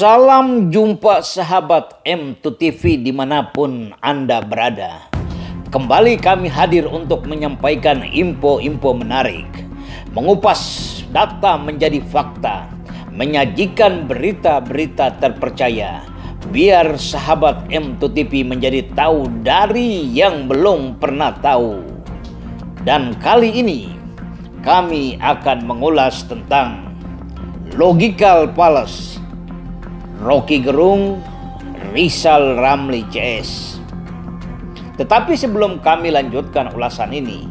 Salam jumpa sahabat M2TV dimanapun Anda berada. Kembali kami hadir untuk menyampaikan info-info menarik, mengupas data menjadi fakta, menyajikan berita-berita terpercaya, biar sahabat M2TV menjadi tahu dari yang belum pernah tahu. Dan kali ini kami akan mengulas tentang Logical Fallacy, Rocky Gerung, Rizal Ramli CS. Tetapi sebelum kami lanjutkan ulasan ini,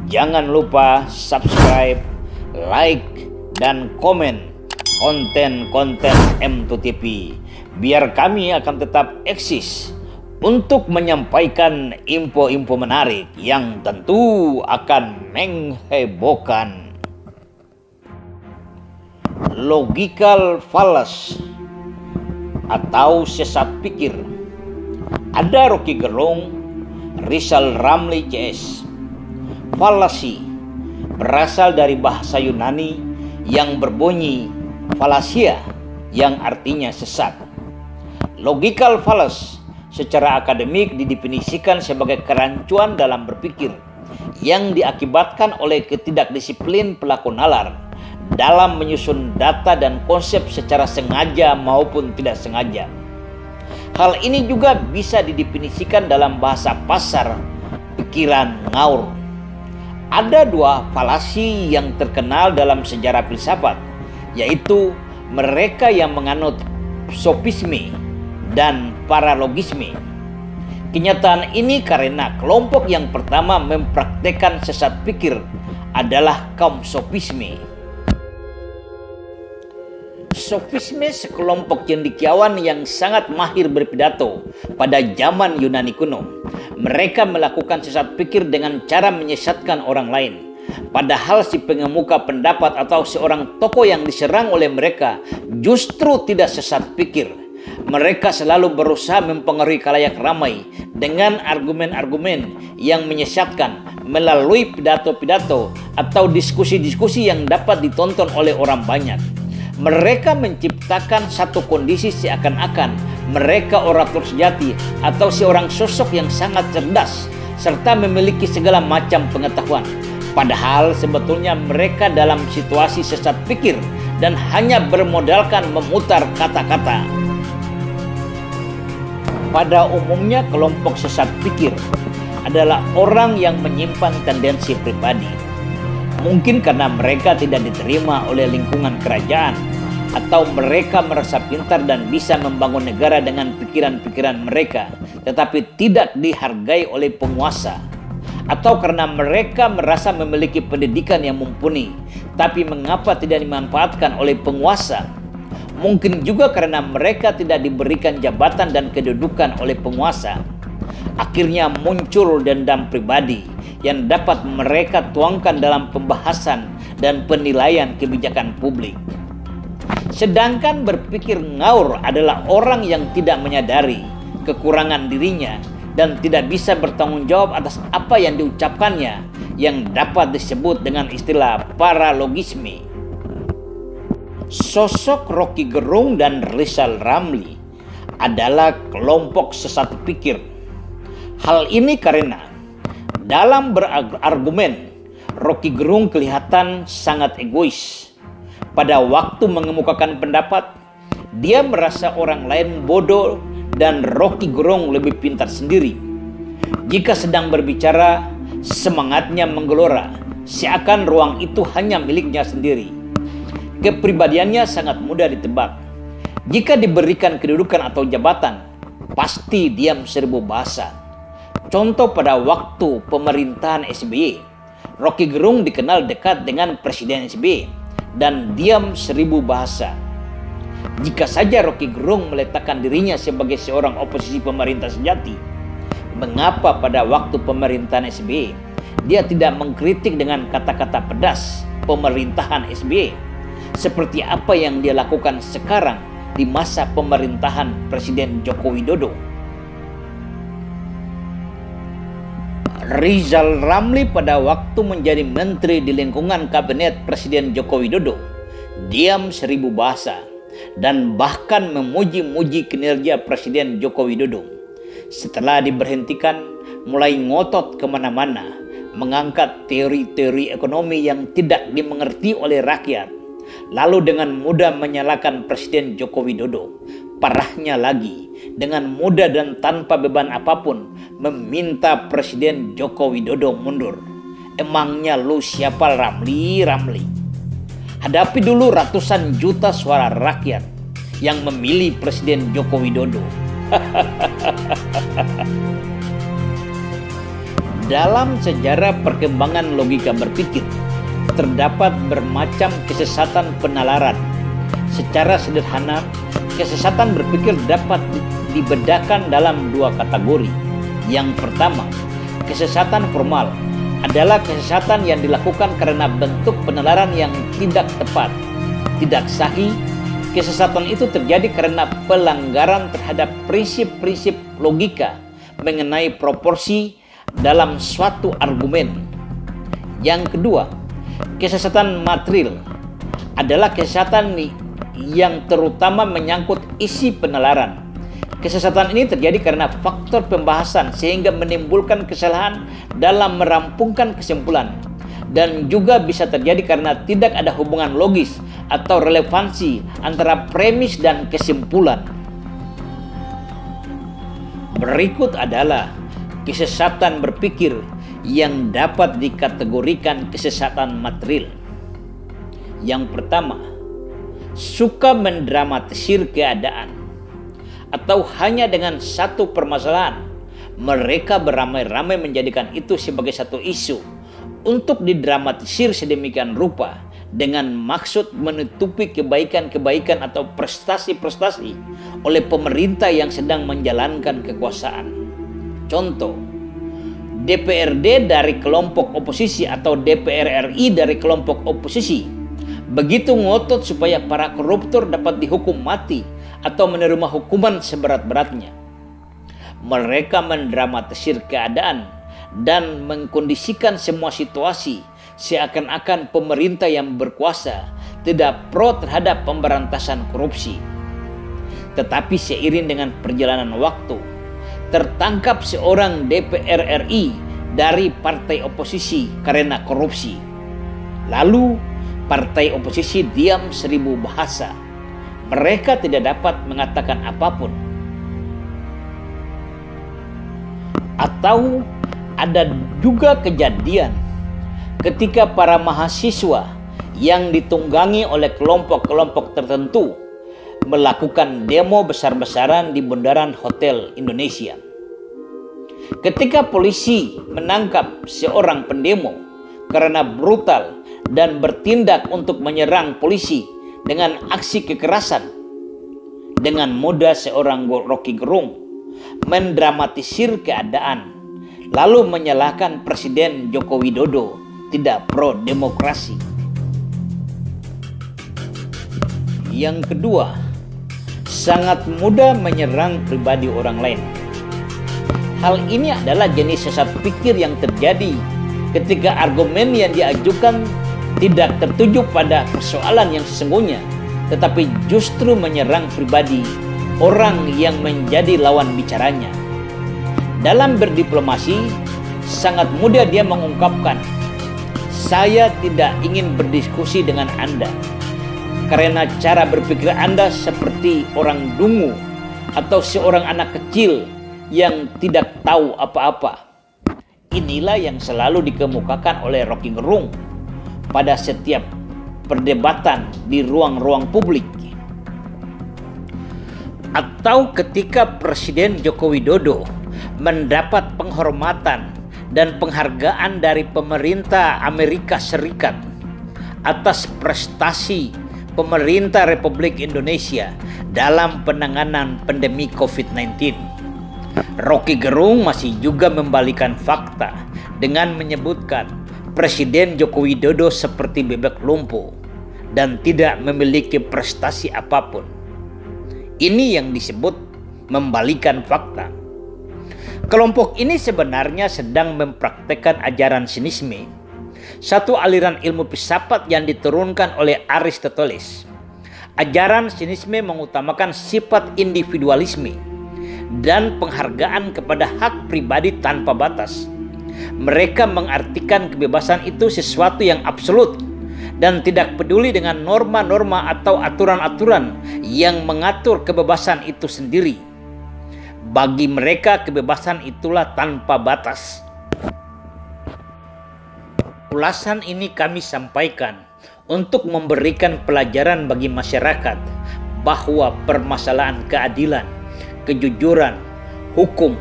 jangan lupa subscribe, like, dan komen konten-konten M2TV, biar kami akan tetap eksis untuk menyampaikan info-info menarik yang tentu akan menghebohkan. Logical Fallacy atau sesat pikir. Ada Rocky Gerung, Rizal Ramli CS. Fallacy berasal dari bahasa Yunani yang berbunyi falasia, yang artinya sesat. Logical fallacy secara akademik didefinisikan sebagai kerancuan dalam berpikir yang diakibatkan oleh ketidakdisiplin pelaku nalar dalam menyusun data dan konsep secara sengaja maupun tidak sengaja. Hal ini juga bisa didefinisikan dalam bahasa pasar pikiran ngaur. Ada dua falasi yang terkenal dalam sejarah filsafat, yaitu mereka yang menganut sofisme dan paralogisme. Kenyataan ini karena kelompok yang pertama mempraktekkan sesat pikir adalah kaum sofisme. Sofisme sekelompok cendekiawan yang sangat mahir berpidato pada zaman Yunani kuno. Mereka melakukan sesat pikir dengan cara menyesatkan orang lain. Padahal si pengemuka pendapat atau seorang tokoh yang diserang oleh mereka justru tidak sesat pikir. Mereka selalu berusaha mempengaruhi khalayak ramai dengan argumen-argumen yang menyesatkan melalui pidato-pidato atau diskusi-diskusi yang dapat ditonton oleh orang banyak. Mereka menciptakan satu kondisi seakan-akan mereka orator sejati atau seorang sosok yang sangat cerdas serta memiliki segala macam pengetahuan. Padahal sebetulnya mereka dalam situasi sesat pikir dan hanya bermodalkan memutar kata-kata. Pada umumnya kelompok sesat pikir adalah orang yang menyimpan tendensi pribadi. Mungkin karena mereka tidak diterima oleh lingkungan kerajaan, atau mereka merasa pintar dan bisa membangun negara dengan pikiran-pikiran mereka, tetapi tidak dihargai oleh penguasa. Atau karena mereka merasa memiliki pendidikan yang mumpuni, tapi mengapa tidak dimanfaatkan oleh penguasa? Mungkin juga karena mereka tidak diberikan jabatan dan kedudukan oleh penguasa. Akhirnya muncul dendam pribadi yang dapat mereka tuangkan dalam pembahasan dan penilaian kebijakan publik. Sedangkan berpikir ngaur adalah orang yang tidak menyadari kekurangan dirinya dan tidak bisa bertanggung jawab atas apa yang diucapkannya, yang dapat disebut dengan istilah paralogisme. Sosok Rocky Gerung dan Rizal Ramli adalah kelompok sesat pikir. Hal ini karena dalam berargumen, Rocky Gerung kelihatan sangat egois. Pada waktu mengemukakan pendapat, dia merasa orang lain bodoh dan Rocky Gerung lebih pintar sendiri. Jika sedang berbicara, semangatnya menggelora, seakan ruang itu hanya miliknya sendiri. Kepribadiannya sangat mudah ditebak. Jika diberikan kedudukan atau jabatan, pasti diam seribu bahasa. Contoh pada waktu pemerintahan SBY, Rocky Gerung dikenal dekat dengan Presiden SBY dan diam seribu bahasa. Jika saja Rocky Gerung meletakkan dirinya sebagai seorang oposisi pemerintah sejati, mengapa pada waktu pemerintahan SBY dia tidak mengkritik dengan kata-kata pedas pemerintahan SBY seperti apa yang dia lakukan sekarang di masa pemerintahan Presiden Joko Widodo? Rizal Ramli pada waktu menjadi menteri di lingkungan kabinet Presiden Joko Widodo diam seribu bahasa. dan bahkan memuji-muji kinerja Presiden Joko Widodo. Setelah diberhentikan, mulai ngotot kemana-mana, mengangkat teori-teori ekonomi yang tidak dimengerti oleh rakyat, lalu dengan mudah menyalahkan Presiden Joko Widodo. Parahnya lagi, dengan mudah dan tanpa beban apapun, meminta Presiden Joko Widodo mundur. Emangnya lu siapa, Ramli? Hadapi dulu ratusan juta suara rakyat yang memilih Presiden Joko Widodo. Dalam sejarah perkembangan logika berpikir, terdapat bermacam kesesatan penalaran. Secara sederhana, kesesatan berpikir dapat dibedakan dalam dua kategori. Yang pertama, kesesatan formal adalah kesesatan yang dilakukan karena bentuk penalaran yang tidak tepat, tidak sahih. Kesesatan itu terjadi karena pelanggaran terhadap prinsip-prinsip logika mengenai proporsi dalam suatu argumen. Yang kedua, kesesatan material adalah kesesatan yang terutama menyangkut isi penalaran. Kesesatan ini terjadi karena faktor pembahasan sehingga menimbulkan kesalahan dalam merampungkan kesimpulan, dan juga bisa terjadi karena tidak ada hubungan logis atau relevansi antara premis dan kesimpulan. Berikut adalah kesesatan berpikir yang dapat dikategorikan kesesatan material. Yang pertama, suka mendramatisir keadaan, atau hanya dengan satu permasalahan mereka beramai-ramai menjadikan itu sebagai satu isu untuk didramatisir sedemikian rupa dengan maksud menutupi kebaikan-kebaikan atau prestasi-prestasi oleh pemerintah yang sedang menjalankan kekuasaan. Contoh, DPRD dari kelompok oposisi atau DPR RI dari kelompok oposisi begitu ngotot supaya para koruptor dapat dihukum mati atau menerima hukuman seberat-beratnya. Mereka mendramatisir keadaan dan mengkondisikan semua situasi seakan-akan pemerintah yang berkuasa tidak pro terhadap pemberantasan korupsi. Tetapi seiring dengan perjalanan waktu, tertangkap seorang DPR RI dari partai oposisi karena korupsi. Lalu partai oposisi diam 1000 bahasa. Mereka tidak dapat mengatakan apapun. Atau ada juga kejadian ketika para mahasiswa yang ditunggangi oleh kelompok-kelompok tertentu melakukan demo besar-besaran di bundaran Hotel Indonesia. Ketika polisi menangkap seorang pendemo karena brutal dan bertindak untuk menyerang polisi dengan aksi kekerasan, dengan mudah seorang Rocky Gerung mendramatisir keadaan lalu menyalahkan Presiden Joko Widodo tidak pro demokrasi. Yang kedua, sangat mudah menyerang pribadi orang lain. Hal ini adalah jenis sesat pikir yang terjadi ketika argumen yang diajukan tidak tertuju pada persoalan yang sesungguhnya, tetapi justru menyerang pribadi orang yang menjadi lawan bicaranya. Dalam berdiplomasi, sangat mudah dia mengungkapkan, "Saya tidak ingin berdiskusi dengan Anda karena cara berpikir Anda seperti orang dungu atau seorang anak kecil yang tidak tahu apa-apa." Inilah yang selalu dikemukakan oleh Rocky Gerung pada setiap perdebatan di ruang-ruang publik. Atau ketika Presiden Joko Widodo mendapat penghormatan dan penghargaan dari pemerintah Amerika Serikat atas prestasi pemerintah Republik Indonesia dalam penanganan pandemi COVID-19. Rocky Gerung masih juga membalikan fakta dengan menyebutkan Presiden Joko Widodo seperti bebek lumpuh dan tidak memiliki prestasi apapun. Ini yang disebut membalikan fakta. Kelompok ini sebenarnya sedang mempraktekkan ajaran sinisme, satu aliran ilmu filsafat yang diturunkan oleh Aristoteles. Ajaran sinisme mengutamakan sifat individualisme dan penghargaan kepada hak pribadi tanpa batas. Mereka mengartikan kebebasan itu sesuatu yang absolut dan tidak peduli dengan norma-norma atau aturan-aturan yang mengatur kebebasan itu sendiri. Bagi mereka, kebebasan itulah tanpa batas. Ulasan ini kami sampaikan untuk memberikan pelajaran bagi masyarakat bahwa permasalahan keadilan, kejujuran, hukum,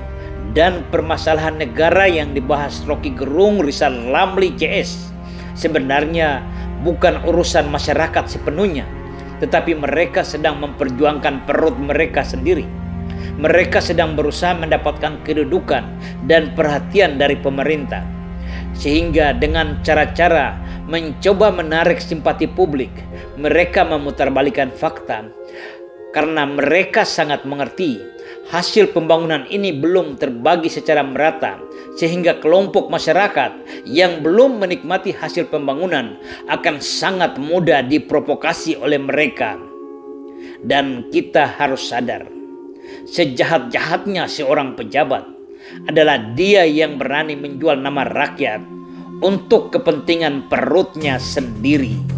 dan permasalahan negara yang dibahas Rocky Gerung Rizal Ramli CS sebenarnya bukan urusan masyarakat sepenuhnya, tetapi mereka sedang memperjuangkan perut mereka sendiri. Mereka sedang berusaha mendapatkan kedudukan dan perhatian dari pemerintah, sehingga dengan cara-cara mencoba menarik simpati publik, mereka memutarbalikkan fakta karena mereka sangat mengerti hasil pembangunan ini belum terbagi secara merata, sehingga kelompok masyarakat yang belum menikmati hasil pembangunan akan sangat mudah diprovokasi oleh mereka. Dan kita harus sadar, sejahat-jahatnya seorang pejabat adalah dia yang berani menjual nama rakyat untuk kepentingan perutnya sendiri.